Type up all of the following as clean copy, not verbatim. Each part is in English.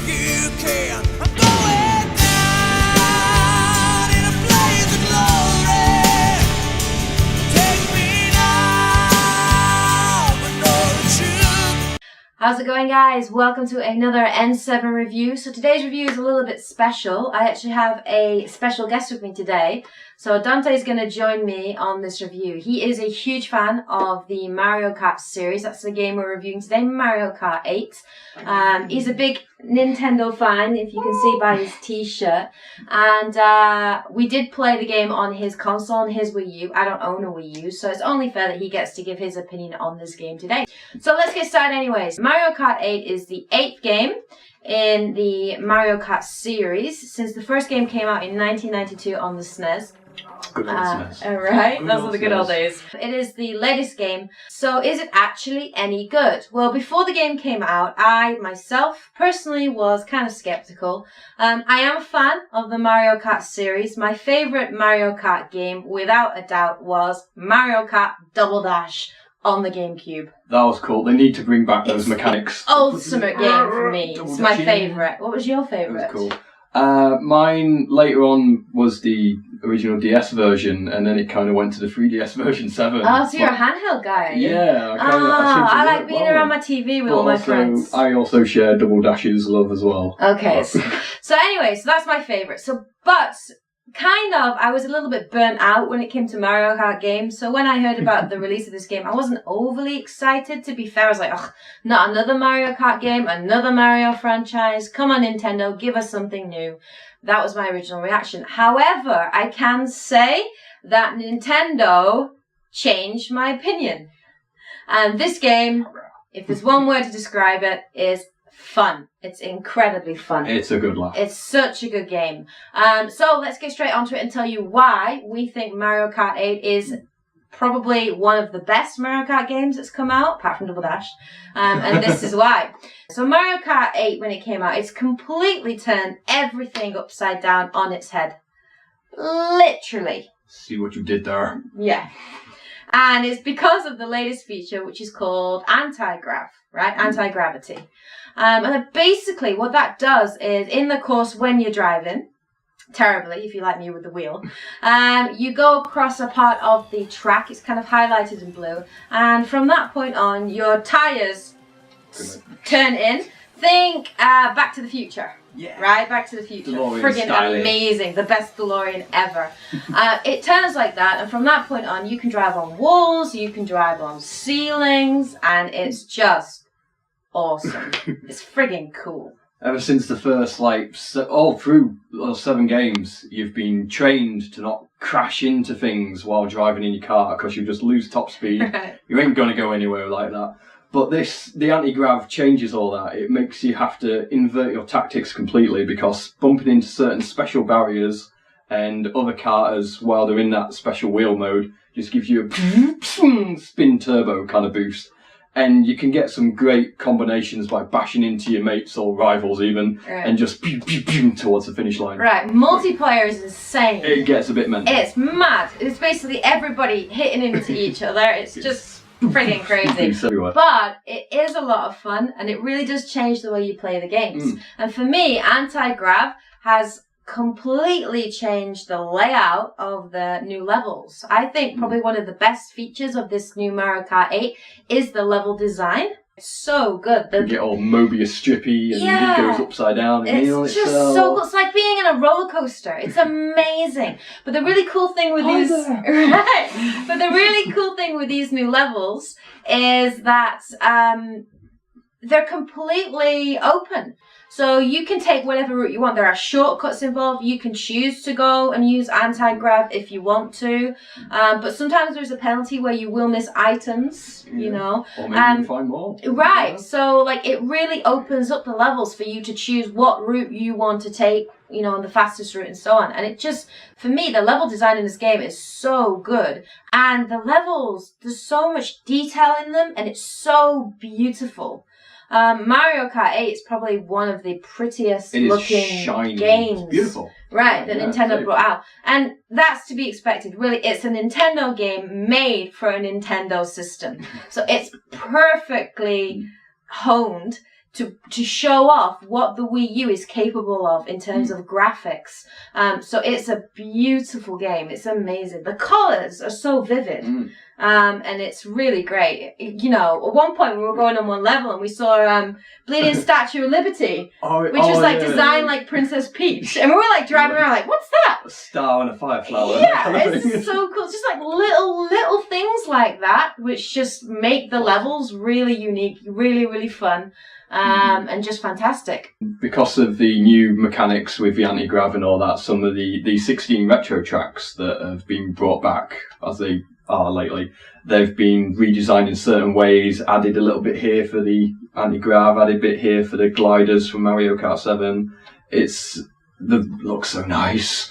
you can. I'm going down in a blaze of glory. Take me now, but no retreat. How's it going, guys? Welcome to another N7 review. So today's review is a little bit special. I actually have a special guest with me today. So Dante is going to join me on this review. He is a huge fan of the Mario Kart series. That's the game we're reviewing today, Mario Kart 8. He's a big Nintendo fan, if you can see by his t-shirt. And we did play the game on his console, on his Wii U. I don't own a Wii U, so it's only fair that he gets to give his opinion on this game today. So let's get started anyways. Mario Kart 8 is the 8th game in the Mario Kart series since the first game came out in 1992 on the SNES. Good old SNES. Alright, those were the good old days. It is the latest game. So is it actually any good? Well, before the game came out, I myself personally was kind of skeptical. I am a fan of the Mario Kart series. My favourite Mario Kart game, without a doubt, was Mario Kart Double Dash on the GameCube. That was cool. They need to bring back those mechanics. Ultimate game for me. It's my favourite. What was your favourite? That was cool. Mine later on was the original DS version, and then it kind of went to the 3DS version 7. Oh, so you're a handheld guy, are you? Yeah. I like being around my TV with all my friends. I also share Double Dash's love as well. Okay, so anyway, so that's my favourite. But kind of, I was a little bit burnt out when it came to Mario Kart games. So when I heard about the release of this game, I wasn't overly excited. To be fair, I was like, ugh, not another Mario Kart game, another Mario franchise. Come on, Nintendo, give us something new. That was my original reaction. However, I can say that Nintendo changed my opinion. And this game, if there's one word to describe it, is fun. It's incredibly fun. It's a good laugh. It's such a good game. So let's get straight onto it and tell you why we think Mario Kart 8 is probably one of the best Mario Kart games that's come out, apart from Double Dash. And this is why. So Mario Kart 8, when it came out, it's completely turned everything upside down on its head. Literally. See what you did there. Yeah. And it's because of the latest feature, which is called anti-grav, right? Anti-gravity. And then basically what that does is, in the course when you're driving, terribly, if you like me with the wheel, you go across a part of the track. It's kind of highlighted in blue. And from that point on, your tyres turn in. Think Back to the Future. Yeah. Right? Back to the Future. DeLorean Friggin' styling. amazing. The best DeLorean ever. It turns like that, and from that point on, you can drive on walls, you can drive on ceilings, and it's just awesome. It's friggin' cool. Ever since the first, all through those 7 games, you've been trained to not crash into things while driving in your car because you just lose top speed. Right. You ain't going to go anywhere like that. But the anti-grav changes all that. It makes you have to invert your tactics completely because bumping into certain special barriers and other karters while they're in that special wheel mode just gives you a spin turbo kind of boost. And you can get some great combinations by bashing into your mates or rivals even, and just towards the finish line. Right, multiplayer is insane. It gets a bit mental. It's mad. It's basically everybody hitting into each other. It's just friggin' crazy. But it is a lot of fun, and it really does change the way you play the games. And for me, anti-grav has completely changed the layout of the new levels. I think probably one of the best features of this new Mario Kart 8 is the level design. It's so good. You get all Mobius strippy and it goes upside down. And it's just so good. It's like being in a roller coaster. It's amazing. But the really cool thing with these But the really cool thing with these new levels is that they're completely open. So you can take whatever route you want. There are shortcuts involved. You can choose to go and use anti-grav if you want to. But sometimes there's a penalty where you will miss items, you know. Or maybe you find more. Right. So like it really opens up the levels for you to choose what route you want to take, you know, on the fastest route and so on. And it just, for me, the level design in this game is so good. And the levels, there's so much detail in them and it's so beautiful. Mario Kart 8 is probably one of the prettiest looking games. It's beautiful. Right, that Nintendo brought out. And that's to be expected. Really, it's a Nintendo game made for a Nintendo system. So it's perfectly honed to show off what the Wii U is capable of in terms of graphics. So it's a beautiful game. It's amazing. The colours are so vivid. And it's really great. You know, at one point we were going on one level and we saw Bleeding Statue of Liberty, which was like designed like Princess Peach. And we were like driving around like, what's that? A star and a fireflower. Yeah, it's so cool. Just like little things like that, which just make the levels really unique, really, really fun. And just fantastic. Because of the new mechanics with the anti-grav and all that, some of the 16 retro tracks that have been brought back, as they are lately, they've been redesigned in certain ways, added a little bit here for the anti-grav, added a bit here for the gliders from Mario Kart 7. Looks so nice.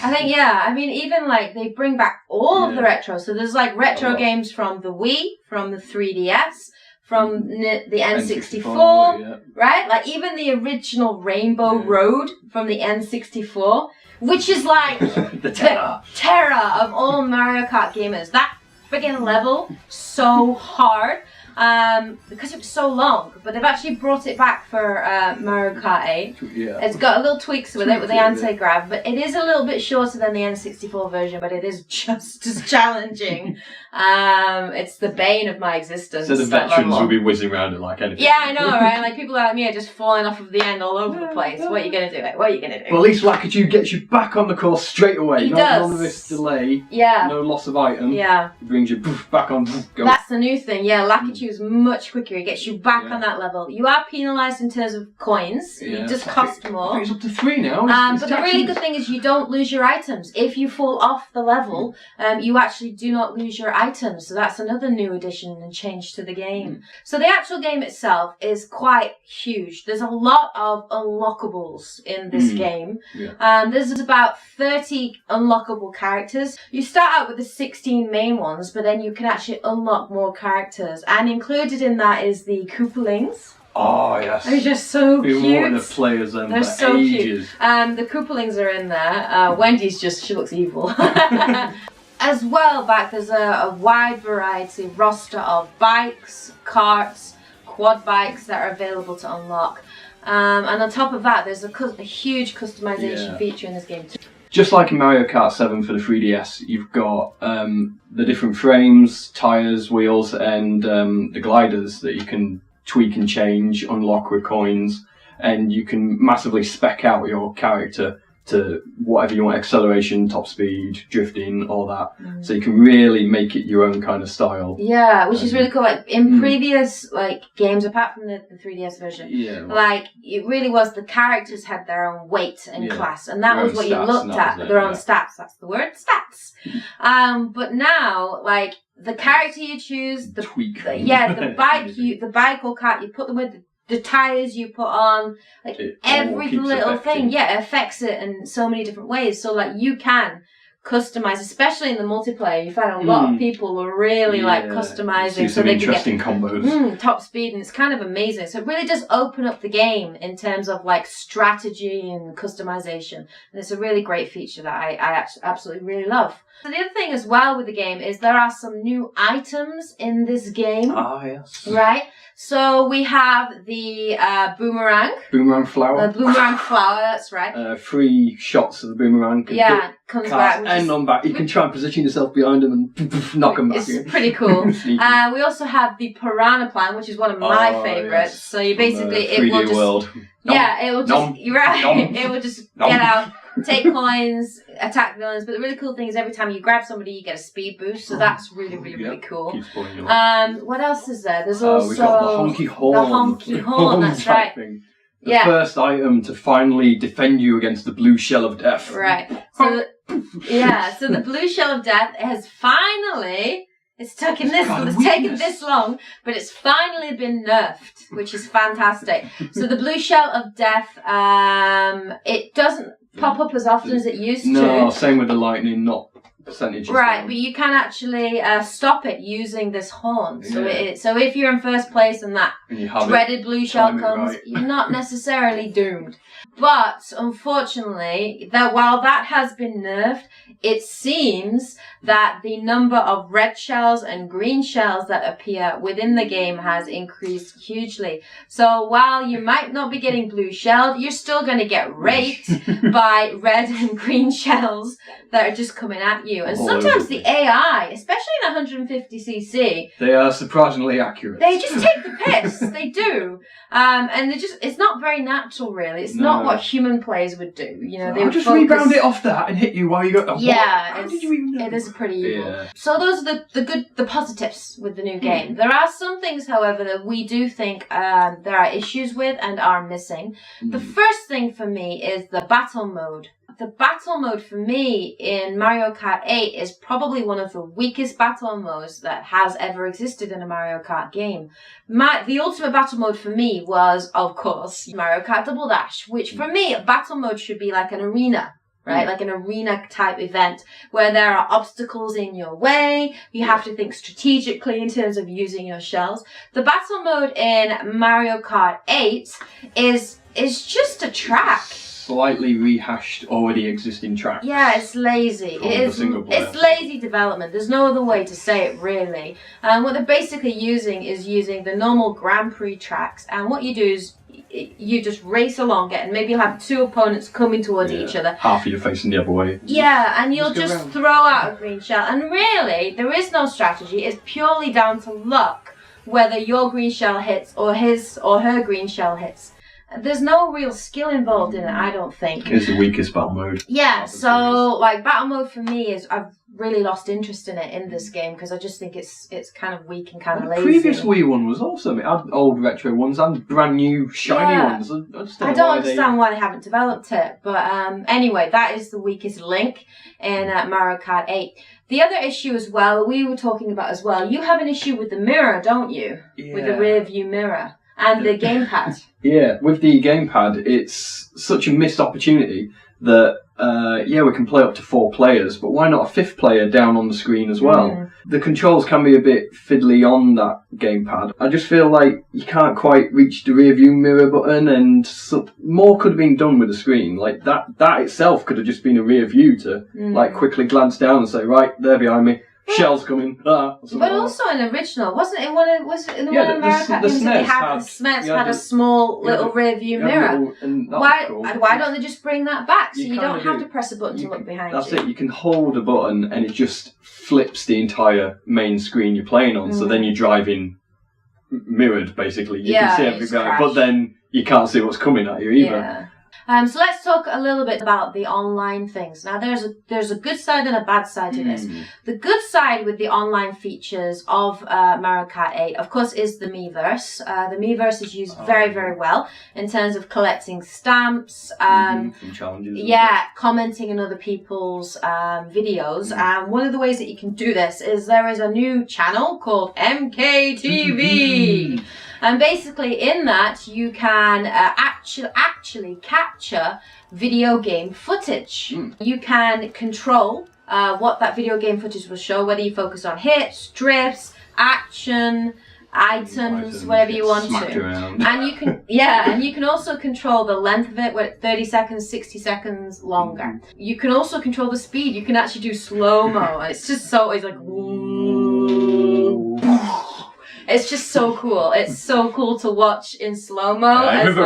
I think, yeah, I mean, even like they bring back all of the retro. So there's like retro games from the Wii, from the 3DS, from the N64, right? Like even the original Rainbow Road from the N64, which is like the terror of all Mario Kart gamers. That friggin' level, so hard. Because it was so long, but they've actually brought it back for Mario Kart 8. Yeah. It's got a little tweaks with it with the anti-grav, but it is a little bit shorter than the N64 version, but it is just as challenging. It's the bane of my existence. So the veterans will be whizzing around it like anything. Yeah, I know, right? Like people like me are just falling off of the end all over the place. What are you gonna do? What are you gonna do? Well, at least Lakitu gets you back on the course straight away. He does. None of this delay. Yeah. No loss of item. Yeah. It brings you back on. Go. That's the new thing. Yeah, Lakitu is much quicker. It gets you back on that level. You are penalised in terms of coins. You just cost more. I think it's up to 3 now. But the really good thing is you don't lose your items. If you fall off the level, you actually do not lose your items. So that's another new addition and change to the game. So the actual game itself is quite huge. There's a lot of unlockables in this game. There's about 30 unlockable characters. You start out with the 16 main ones, but then you can actually unlock more characters. And included in that is the Koopalings. Oh, yes. They're just so cute. Been wanting to play as them They're for so ages. cute. The Koopalings are in there. Wendy's she looks evil. As well, there's a wide variety roster of bikes, karts, quad bikes that are available to unlock. And on top of that, there's a huge customization feature in this game too. Just like in Mario Kart 7 for the 3DS, you've got the different frames, tyres, wheels, and the gliders that you can tweak and change, unlock with coins, and you can massively spec out your character to whatever you want, acceleration, top speed, drifting, all that. So you can really make it your own kind of style. Yeah, which is really cool. Like in previous games, apart from the 3DS version, like it really was the characters had their own weight and class, and that was what you looked at. Their own stats. That's the word, stats. But now, like the character you choose, the bike or kart, you put them with the tires you put on, like every little thing, affects it in so many different ways. So like you can customize, especially in the multiplayer. You find a lot of people are really like customizing, so they interesting can get combos, top speed, and it's kind of amazing. So it really does open up the game in terms of like strategy and customization, and it's a really great feature that I absolutely really love. So the other thing as well with the game is there are some new items in this game. Ah, yes. Right? So we have the boomerang. Boomerang flower. The boomerang flower, that's right. 3 shots of the boomerang. Comes back. And on back. You can try and position yourself behind them and knock them back. It's pretty cool. We also have the piranha plant, which is one of my favourites. So you basically, it will just... world. It will just... You're right. It will just get out, take coins, attack villains. But the really cool thing is every time you grab somebody, you get a speed boost. So that's really, really cool. What else is there? There's also... we've got the honky horn. The honky horn, that's right. Thing. The first item to finally defend you against the blue shell of death. Right. So, so the blue shell of death has finally... It's taken this long, but it's finally been nerfed, which is fantastic. So the blue shell of death, it doesn't pop up as often as it used to. No, same with the lightning, not percentages. Right, down. but you can actually stop it using this horn. So so if you're in first place and that dreaded blue shell comes, you're not necessarily doomed. But unfortunately, while that has been nerfed, it seems that the number of red shells and green shells that appear within the game has increased hugely. So while you might not be getting blue shelled, you're still going to get raped by red and green shells that are just coming at you. And sometimes the AI, especially in 150cc, they are surprisingly accurate. They just take the piss. They do. And it's not very natural, really. It's not what human players would do. You know, they would just rebound it off that and hit you while you go. How did you even know? It is pretty evil. Yeah. So those are the positives with the new game. There are some things, however, that we do think there are issues with and are missing. The first thing for me is the battle mode. The battle mode for me in Mario Kart 8 is probably one of the weakest battle modes that has ever existed in a Mario Kart game. The ultimate battle mode for me was, of course, Mario Kart Double Dash, which for me, battle mode should be like an arena. Right? Like an arena type event where there are obstacles in your way. You have to think strategically in terms of using your shells. The battle mode in Mario Kart 8 is just a track. Slightly rehashed already existing track. Yeah, it's lazy. It's lazy development. There's no other way to say it, really. What they're basically using is using the normal Grand Prix tracks, and what you do is you just race along it, and maybe you'll have two opponents coming towards each other. Half of you facing the other way. Yeah, and you'll just throw out a green shell. And really, there is no strategy. It's purely down to luck whether your green shell hits or his or her green shell hits. There's no real skill involved in it, I don't think. It's the weakest battle mode. Yeah, so like battle mode for me is I've really lost interest in it in this game because I just think it's kind of weak and kind of lazy. The previous Wii one was awesome. It had old retro ones and brand new shiny ones. I don't understand why they haven't developed it, but anyway, that is the weakest link in Mario Kart 8. The other issue as well, we were talking about as well, you have an issue with the mirror, don't you? Yeah. With the rear view mirror. And the gamepad. Yeah, with the gamepad, it's such a missed opportunity that, we can play up to 4 players, but why not a 5th player down on the screen as well? The controls can be a bit fiddly on that gamepad. I just feel like you can't quite reach the rear view mirror button, and more could have been done with the screen. Like, that itself could have just been a rear view to, like, quickly glance down and say, right, they're behind me. Shells coming. But also an original, wasn't it? Was it in the one in America? The SNES had a small little rear view mirror. Why don't they just bring that back so you don't have to press a button to look behind you? That's it. You can hold a button and it just flips the entire main screen you're playing on. So then you're driving mirrored, basically. You can see everything, but then you can't see what's coming at you either. Yeah. So let's talk a little bit about the online things. Now, there's a good side and a bad side to this. The good side with the online features of Mario Kart 8, of course, is the Miiverse. The Miiverse is used very, very well in terms of collecting stamps, challenges. Commenting on other people's videos. And one of the ways that you can do this is there is a new channel called MKTV. And basically in that you can actually capture video game footage. You can control what that video game footage will show, whether you focus on hits, drifts, action, items, whatever you want to. And you can and you can also control the length of it, where 30 seconds, 60 seconds longer. You can also control the speed. You can actually do slow-mo. And it's just it's like woo. It's just so cool. It's so cool to watch in slow-mo as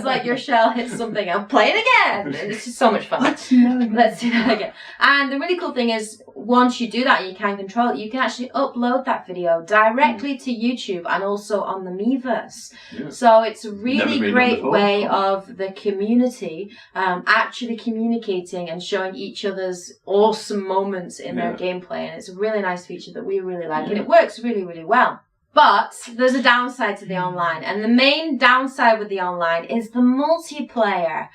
like your shell hits something and play it again. It's just so much fun. Let's do that again. And the really cool thing is, once you do that and you can control it, you can actually upload that video directly to YouTube and also on the Miiverse. Yeah. So it's a really great way of the community actually communicating and showing each other's awesome moments in their gameplay. And it's a really nice feature that we really like. And it works really, really well. But there's a downside to the online. And the main downside with the online is the multiplayer.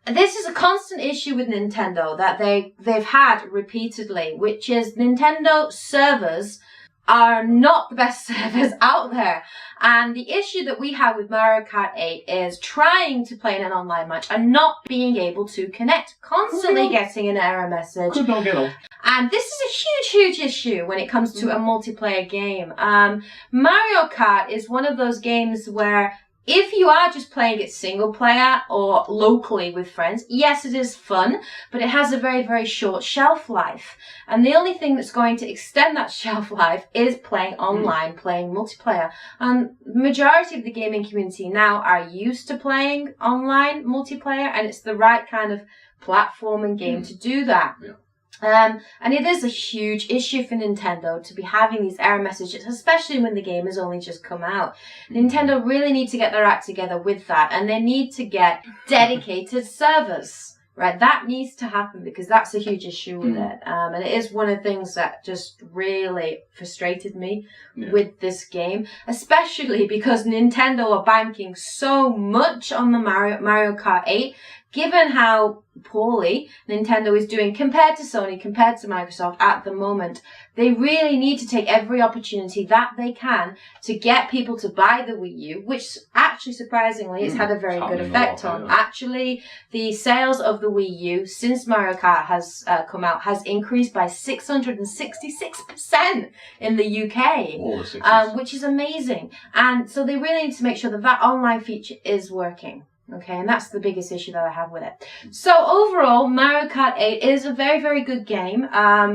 This is a constant issue with Nintendo that they've had repeatedly, which is Nintendo servers are not the best servers out there. And the issue that we have with Mario Kart 8 is trying to play in an online match and not being able to connect, constantly getting an error message. Could not get on. And this is a huge, huge issue when it comes to a multiplayer game. Mario Kart is one of those games where If you are just playing it single player or locally with friends, yes, it is fun, but it has a very, very short shelf life. And the only thing that's going to extend that shelf life is playing online, playing multiplayer. And the majority of the gaming community now are used to playing online multiplayer, and it's the right kind of platform and game to do that. Yeah. And it is a huge issue for Nintendo to be having these error messages, especially when the game has only just come out. Nintendo really need to get their act together with that, and they need to get dedicated servers. Right, that needs to happen because that's a huge issue with it. And it is one of the things that just really frustrated me with this game, especially because Nintendo are banking so much on the Mario Kart 8, given how poorly Nintendo is doing compared to Sony, compared to Microsoft at the moment. They really need to take every opportunity that they can to get people to buy the Wii U, which actually, surprisingly, it's had a very good effect on. Actually, the sales of the Wii U since Mario Kart has come out has increased by 666% in the UK, which is amazing. And so they really need to make sure that that online feature is working. Okay, and that's the biggest issue that I have with it. So overall, Mario Kart 8 is a very, very good game.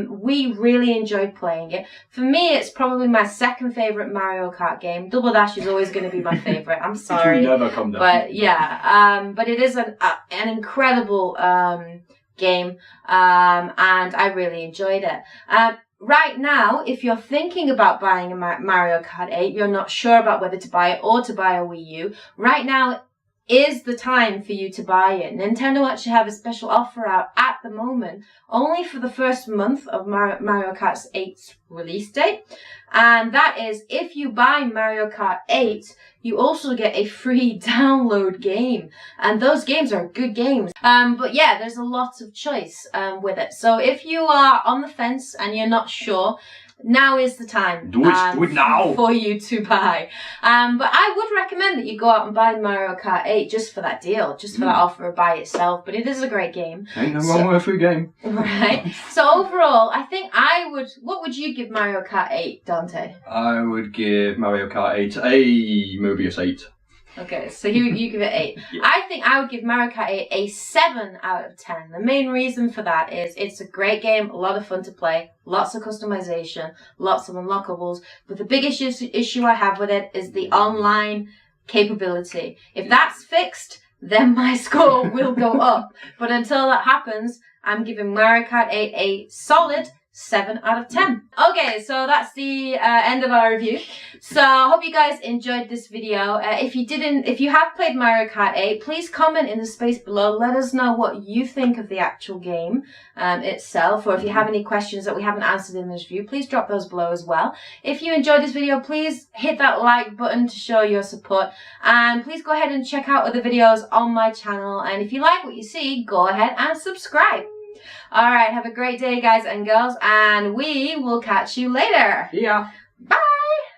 We really enjoyed playing it. For me, it's probably my second favorite Mario Kart game. Double Dash is always going to be my favorite. I'm sorry, never come down. But yeah, but it is an incredible game, and I really enjoyed it. Right now, if you're thinking about buying a Mario Kart 8, you're not sure about whether to buy it or to buy a Wii U. Right now is the time for you to buy it. Nintendo actually have a special offer out at the moment, only for the first month of Mario Kart 8's release date. And that is, if you buy Mario Kart 8, you also get a free download game. And those games are good games. But yeah, there's a lot of choice with it. So if you are on the fence and you're not sure, now is the time do it now for you to buy. But I would recommend that you go out and buy Mario Kart 8 just for that deal, just for that offer by itself. But it is a great game. Ain't no wrong with a free game. Right. So overall, I think what would you give Mario Kart 8, Dante? I would give Mario Kart 8 a Mobius 8. Okay, so you give it 8. Yeah. I think I would give Mario Kart 8 a 7 out of 10. The main reason for that is it's a great game, a lot of fun to play, lots of customization, lots of unlockables. But the biggest issue I have with it is the online capability. If that's fixed, then my score will go up. But until that happens, I'm giving Mario Kart 8 a solid 7 out of 10. Okay, so that's the end of our review. So I hope you guys enjoyed this video. If you have played Mario Kart 8, please comment in the space below. Let us know what you think of the actual game itself, or if you have any questions that we haven't answered in this review, please drop those below as well. If you enjoyed this video, please hit that like button to show your support, and please go ahead and check out other videos on my channel. And if you like what you see, go ahead and subscribe. Alright, have a great day, guys and girls, and we will catch you later. Yeah. Bye!